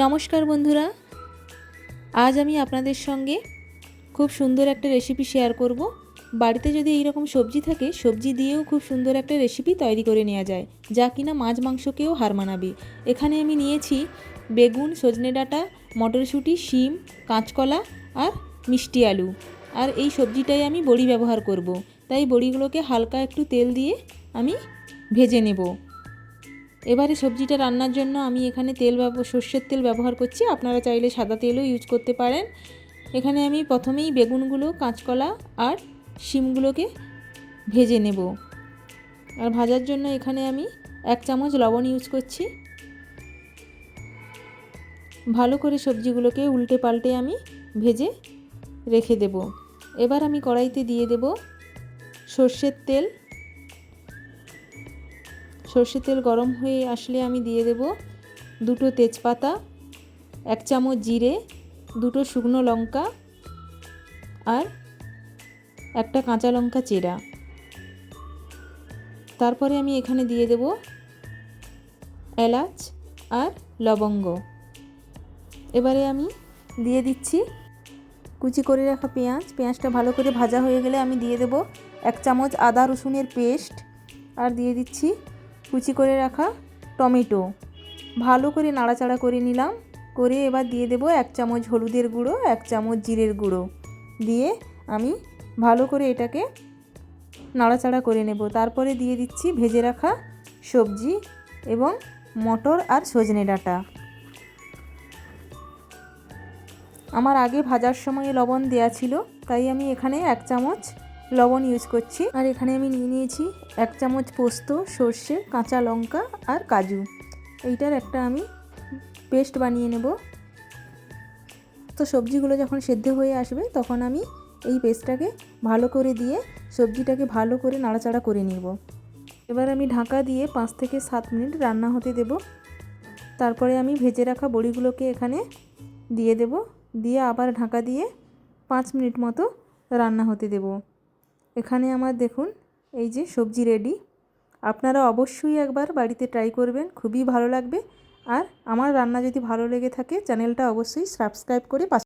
নমস্কার বন্ধুরা, আজ আমি আপনাদের সঙ্গে খুব সুন্দর একটা রেসিপি শেয়ার করব। বাড়িতে যদি এইরকম সবজি থাকে, সবজি দিয়েও খুব সুন্দর একটা রেসিপি তৈরি করে নেওয়া যায়, যা কিনা মাছ মাংসকেও হার মানাবে। এখানে আমি নিয়েছি বেগুন, সজনে ডাঁটা, মটরশুঁটি, শিম, কাঁচকলা আর মিষ্টি আলু। আর এই সবজিটাই আমি বড়ি ব্যবহার করব, তাই বড়িগুলোকে হালকা একটু তেল দিয়ে আমি ভেজে নেব। এবারে সবজিটা রান্নার জন্য আমি এখানে সর্ষের তেল ব্যবহার করছি। আপনারা চাইলে সাদা তেলও ইউজ করতে পারেন। এখানে আমি প্রথমেই বেগুনগুলো, কাঁচকলা আর শিমগুলোকে ভেজে নেব। আর ভাজার জন্য এখানে আমি 1 চামচ লবণ ইউজ করছি। ভালো করে সবজিগুলোকে উল্টে পাল্টে আমি ভেজে রেখে দেব। এবার আমি কড়াইতে দিয়ে দেব সর্ষের তেল। সর্ষের তেল গরম হয়ে আসলে আমি দিয়ে দেব 2টো তেজপাতা, 1 চামচ জিরে, 2টো শুকনো লঙ্কা আর একটা কাঁচা লঙ্কা চেরা। তারপরে আমি এখানে দিয়ে দেব এলাচ আর লবঙ্গ। এবারে আমি দিয়ে দিচ্ছি কুচি করে রাখা পেঁয়াজটা ভালো করে ভাজা হয়ে গেলে আমি দিয়ে দেব 1 চামচ আদা রসুনের পেস্ট আর দিয়ে দিচ্ছি কুচি করে রাখা টমেটো। ভালো করে নাড়াচাড়া করে নিলাম। করে এবার দিয়ে দেব 1 চামচ হলুদের গুঁড়ো, 1 চামচ জিরের গুঁড়ো দিয়ে আমি ভালো করে এটাকে নাড়াচাড়া করে নেব। তারপরে দিয়ে দিচ্ছি ভেজে রাখা সবজি এবং মটর আর সজনে ডাঁটা। আমার আগে ভাজার সময় লবণ দেয়া ছিল, তাই আমি এখানে 1 চামচ লবণ ইউজ করছি। আর এখানে আমি নিয়ে নিয়েছি 1 চামচ পোস্ত, সর্ষে, কাঁচা লঙ্কা আর কাজু। এইটার একটা আমি পেস্ট বানিয়ে নেব। তো সবজিগুলো যখন সেদ্ধ হয়ে আসবে তখন আমি এই পেস্টটাকে ভালো করে দিয়ে সবজিটাকে ভালো করে নাড়াচাড়া করে নেব। এবার আমি ঢাকা দিয়ে 5 থেকে 7 মিনিট রান্না হতে দেব। তারপরে আমি ভেজে রাখা বড়িগুলোকে এখানে দিয়ে দেব। দিয়ে আবার ঢাকা দিয়ে 5 মিনিট মতো রান্না হতে দেব। এখানে আমার দেখুন এই যে সবজি রেডি। আপনারা অবশ্যই একবার বাড়িতে ট্রাই করবেন, খুবই ভালো লাগবে। আর আমার রান্না যদি ভালো লেগে থাকে চ্যানেলটা অবশ্যই সাবস্ক্রাইব করে